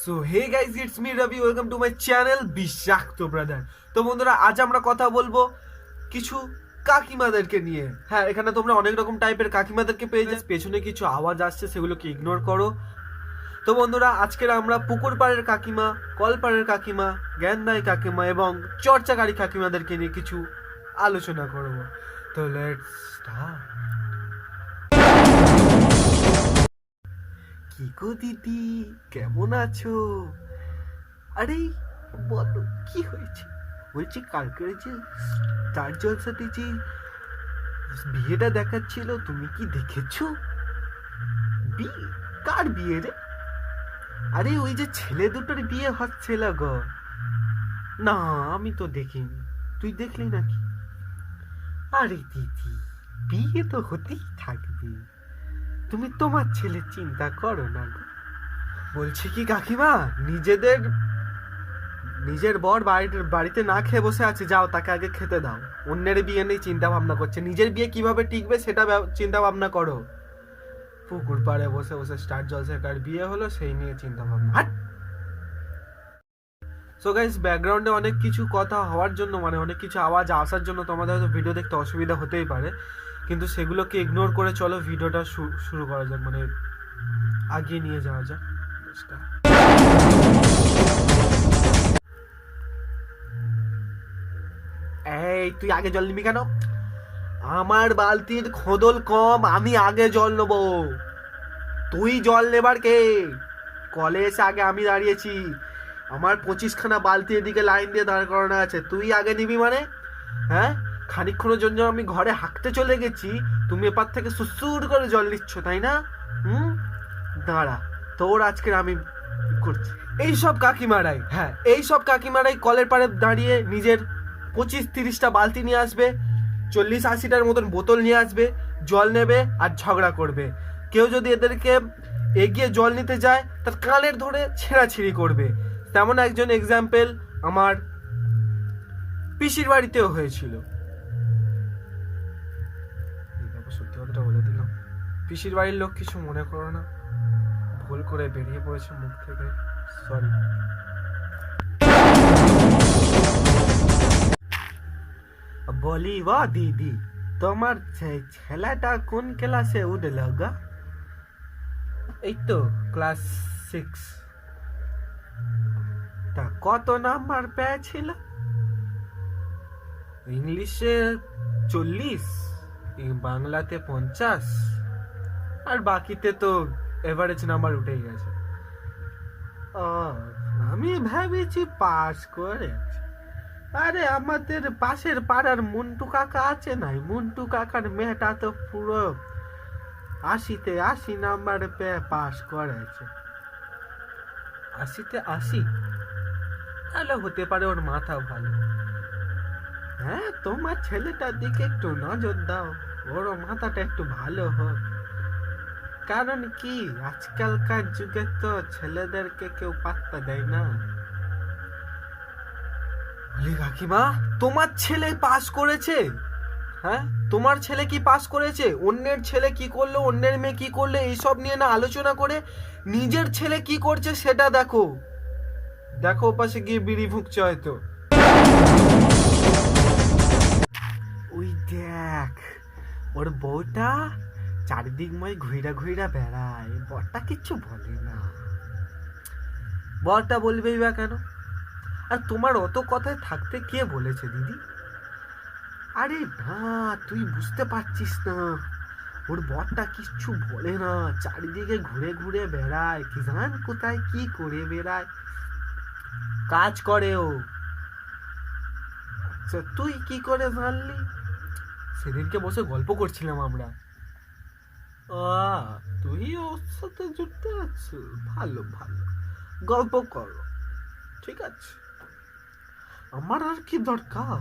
So hey guys, it's me Ravi, welcome to my channel Bishakto brother. তো বন্ধুরা, আজ আমরা কথা বলবো কিছু কাকিমাদেরকে নিয়ে। হ্যাঁ, এখানে তোমরা অনেক রকম টাইপের কাকিমাদেরকে পেয়ে যাচ্ছ। পেছনে কিছু আওয়াজ আসছে, সেগুলোকে ইগনোর করো। তো বন্ধুরা, আজকের আমরা পুকুর পাড়ের কাকিমা, কলপাড়ের কাকিমা, জ্ঞানদায়ী কাকিমা এবং চর্চাকারী কাকিমাদেরকে নিয়ে কিছু আলোচনা করব। তো লেটস স্টার্ট। কি গো দিদি, কেমন আছো? আরে বলো, কি হয়েছে? বলছি কালকে যে স্টার জলসাতে যে বিয়েটা দেখাচ্ছিল, তুমি কি দেখেছো? বিয়ে? কার বিয়ে রে? আরে ওই যে ছেলে দুটোর বিয়ে হচ্ছিল গো। না, আমি তো দেখিনি। তুই দেখলি নাকি? আরে দিদি, বিয়ে তো হতেই থাকবে, তুমি তোমার ছেলে চিন্তা করো না গো। বলছি কি কাকিমা, নিজের বর বাড়িতে না খেয়ে বসে আছে, যাও তাকে আগে খেতে দাও। অন্যের বিয়ে নিয়ে চিন্তা ভাবনা করছে, নিজের বিয়ে কিভাবে টিকবে সেটা চিন্তা ভাবনা করো। পুকুর পাড়ে বসে বসে স্টার জলসা কার বিয়ে হলো সেই নিয়ে চিন্তা ভাবনা। হাট। সো গাইস, ব্যাকগ্রাউন্ডে অনেক কিছু কথা হওয়ার জন্য, মানে অনেক কিছু আওয়াজ আসার জন্য তোমাদের হয়তো ভিডিও দেখতে অসুবিধা হতেই পারে, কিন্তু সেগুলোকে ইগনোর করে চলো ভিডিওটা শুরু করা যাক, মানে আগিয়ে নিয়ে যাওয়া যাক। এই তুই আগে জল নিবি কেন? আমার বালতির খোদল কম, আমি আগে জল নেবো। তুই জল নেবার কে? কলে এসে আগে আমি দাঁড়িয়েছি, আমার 25খানা বালতি এদিকে লাইন দিয়ে দাঁড় করানো আছে, তুই আগে নিবি মানে? হ্যাঁ, খানিকক্ষণের জন্য আমি ঘরে হাঁকতে চলে গেছি, তুমি এপার থেকে সুসুর করে জল নিচ্ছ, তাই না? দাঁড়া, তোর আজকের আমি করছি। এইসব কাকিমারাই, হ্যাঁ এইসব কাকিমারাই কলের পাড়ে দাঁড়িয়ে নিজের 25-30টা বালতি নিয়ে আসবে, 40-80টার মতন বোতল নিয়ে আসবে, জল নেবে আর ঝগড়া করবে। কেউ যদি এদেরকে এগিয়ে জল নিতে যায়, তার কানের ধরে ছেঁড়াছিঁড়ি করবে। তেমন একজন এক্সাম্পল আমার পিসির বাড়িতেও হয়েছিল। সত্যি কথাটা বলে দিলাম, পিসির বাড়ির লোক কিছু মনে করো না, ভুল করে বেরিয়ে পড়েছে মুখ থেকে, সরি। বলি বা দিদি, তোমার ছেলেটা কোন ক্লাসে উঠল গা? এই তো ক্লাস 6। তা কত নাম্বার পেয়েছিল? ইংলিশে 40, বাংলাতে 50, আর বাকিতে তো এভারেজ নাম্বার উঠেই গেছে। ও, আমি ভেবেছি পাস করেছে। আরে আমাদের পাশের পাড়ার মন্টু কাকা আছে নাই, মন্টু কাকার মেয়েটা তো পুরো 80-তে 80 নাম্বার পেয়ে পাস করেছে। 80-তে 80? তাহলে হতে পারে ওর মাথা ভালো। হ্যাঁ, তোমার ছেলেটার দিকে একটু নজর দাও, ওর মাথাটা একটু ভালো হোক। কারণ কি, আজকালকার যুগে তো ছেলেদেরকে কেউ পাত্তা দেয় না। কাকিমা, তোমার ছেলে পাস করেছে? হ্যাঁ, তোমার ছেলে কি পাস করেছে? অন্যের ছেলে কি করলো, অন্যের মেয়ে কি করলে, এইসব নিয়ে না আলোচনা করে নিজের ছেলে কি করছে সেটা দেখো। দেখো পাশে গিয়ে বিড়ি ফুঁকছে হয়তো। ওই দেখ, ওর বউটা চারিদিকময় ঘুইরা ঘুইরা বেড়ায়, বরটা কিচ্ছু বলে না। বরটা বলবেই বা কেন? আর তোমার অত কথায় থাকতে কে বলেছে দিদি? আরে না, তুই বুঝতে পারছিস না, ওর বরটা কিচ্ছু বলে না, চারিদিকে ঘুরে ঘুরে বেড়ায়, কি জান কোথায় কি করে বেড়ায়, কাজ করে ও। তুই কি করে জানলি? সেদিনকে বসে গল্প করছিলাম আমরা। তুই ওর সাথে জুড়তে আছো? ভালো ভালো, গল্প করো, ঠিক আছে। আমার আর কি দরকার?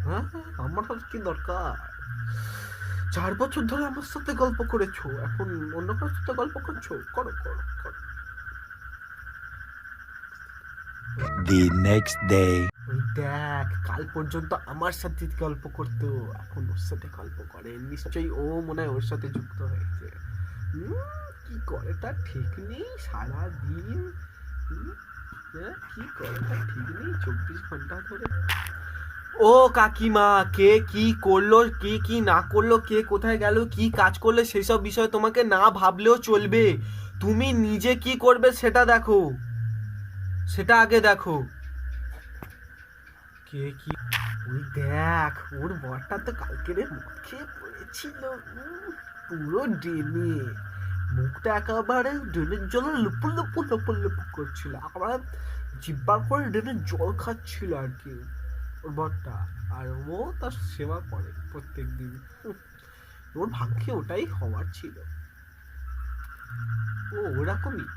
হ্যাঁ, আমার আর কি দরকার? 4 বছর ধরে আমার সাথে গল্প করেছো, এখন অন্য কারোর সাথে গল্প করছো? করো করো করো। The next day. ওই দেখ, কাল পর্যন্ত আমার সাথে গল্প করতো, এখন ওর সাথে গল্প করে, নিশ্চয়ই ও মনে হয় ওর সাথে যুক্ত হয়েছে। কি করে তার ঠিক নেই, সারা দিন কি করে তা ঠিক নেই, 24 ঘন্টা ধরে। ও কাকিমা, কে কি করলো, কে কি না করলো, কে কোথায় গেল, কি কাজ করলে, সেসব বিষয় তোমাকে না ভাবলেও চলবে। তুমি নিজে কি করবে সেটা দেখো, সেটা আগে দেখো। কে কি, ওই দেখ ওর বরটা তো কালকে রে মদ খেয়ে পড়েছিল, পুরো ড্রেনে, মুখটা একেবারে ড্রেনের জলে লুপু লুপু লুপু লুপু করছিল, একেবারে জিব্বার করে ড্রেনের জল খাচ্ছিল আর কি ওর বরটা। আর ও তার সেবা করে প্রত্যেক দিন। ওর ভাগ্যে ওটাই হওয়ার ছিল, ও ওরকমই।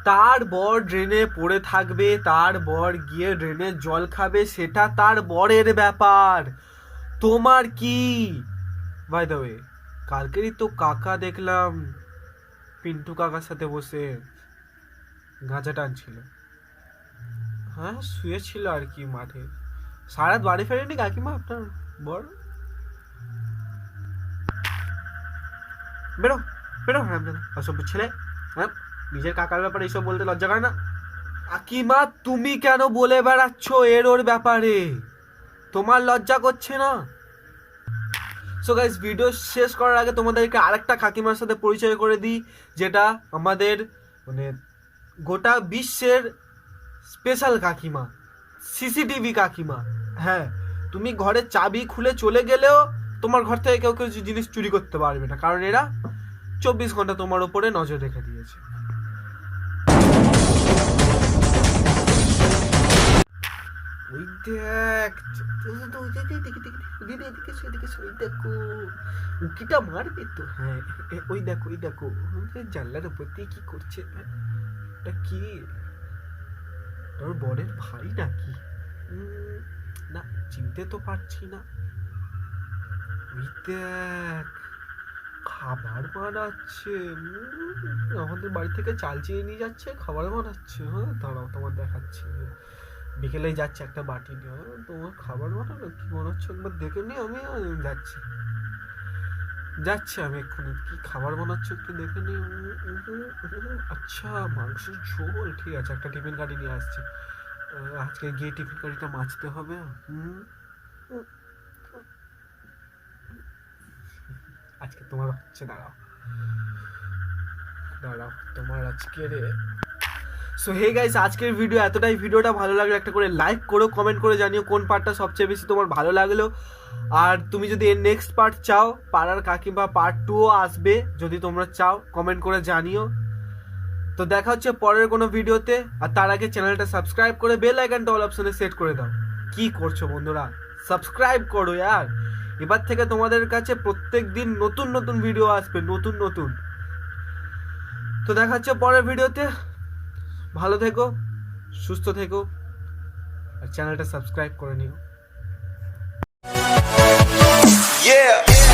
তার বর ড্রেনে পড়ে থাকবে, তার বর গিয়ে ড্রেনের জল খাবে, সেটা তার বরের ব্যাপার, তোমার কি? বাই দ্য ওয়ে, কালকেরই তো কাকা দেখলাম পিন্টু কাকার সাথে বসে গাঁজা টানছিল। হ্যাঁ, শুয়েছিল আর কি মাঠে। সারা রাত বাড়ি ফেরেনি কাকিমা আপনার বর? বেরো বেরো, হ্যাঁ অসভ্য ছেলে, হ্যাঁ নিজের কাকার ব্যাপারে এইসব বলতে লজ্জা করে না? কাকিমা তুমি কেন বলে বেড়াচ্ছ এর ওর ব্যাপারে, তোমার লজ্জা করছে না? সো গাইস, ভিডিও শেষ করার আগে তোমাদেরকে আরেকটা কাকিমার সাথে পরিচয় করে দিই, যেটা আমাদের মানে গোটা বিশ্বের স্পেশাল কাকিমা, সিসিটিভি কাকিমা। হ্যাঁ, তুমি ঘরের চাবি খুলে চলে গেলেও তোমার ঘর থেকে কেউ কিছু জিনিস চুরি করতে পারবে না, কারণ এরা 24 ঘন্টা তোমার উপরে নজর রেখে দিয়েছে। ওই দেখ, দেখো উকিটা মারবে তো। হ্যাঁ ওই দেখো, ওই দেখো জানলার উপর দিয়ে কি করছে, এটা কি তোর বরের ভাই নাকি? না, চিনতে তো পারছি না। ওই দেখ খাবার বানাচ্ছে, আমাদের বাড়ি থেকে চাল চেয়ে নিয়ে যাচ্ছে, খাবার বানাচ্ছে। হ্যাঁ দাঁড়াও তোমার দেখাচ্ছি, বিকেলেই যাচ্ছে একটা বাটি নিয়ে। তোমার খাবার বানানো কি বানাচ্ছে একবার দেখে নি, আমি যাচ্ছি যাচ্ছি আমি এক্ষুনি, কি খাবার বানাচ্ছে একটু দেখে নি। আচ্ছা মাংসের ঝোল, ঠিক আছে, একটা টিফিন গাড়ি নিয়ে আসছে, আজকে গিয়ে টিফিন গাড়িটা মাজতে হবে। আজকে তোমার হচ্ছে, দাঁড়াও দাঁড়াও তোমার আজকে রে। সো হে গাইস, আজকের ভিডিও এতটাই। ভিডিওটা ভালো লাগলে একটা করে লাইক করো, কমেন্ট করে জানিও কোন পার্টটা সবচেয়ে বেশি তোমার ভালো লাগলো। আর তুমি যদি এর নেক্সট পার্ট চাও, পাড়ার কাকিমা পার্ট 2ও আসবে, যদি তোমরা চাও কমেন্ট করে জানিও। তো দেখা হচ্ছে পরের কোনো ভিডিওতে, আর তার আগে চ্যানেলটা সাবস্ক্রাইব করে বেল আইকনটা অল অপশনে সেট করে দাও। কি করছো বন্ধুরা, সাবস্ক্রাইব করো यार। এবার থেকে তোমাদের কাছে প্রত্যেক দিন নতুন নতুন ভিডিও আসবে, নতুন নতুন। তো দেখা হচ্ছে পরের ভিডিওতে, ভালো থেকো, সুস্থ থেকো, আর চ্যানেলটা সাবস্ক্রাইব করে নিও। Yeah.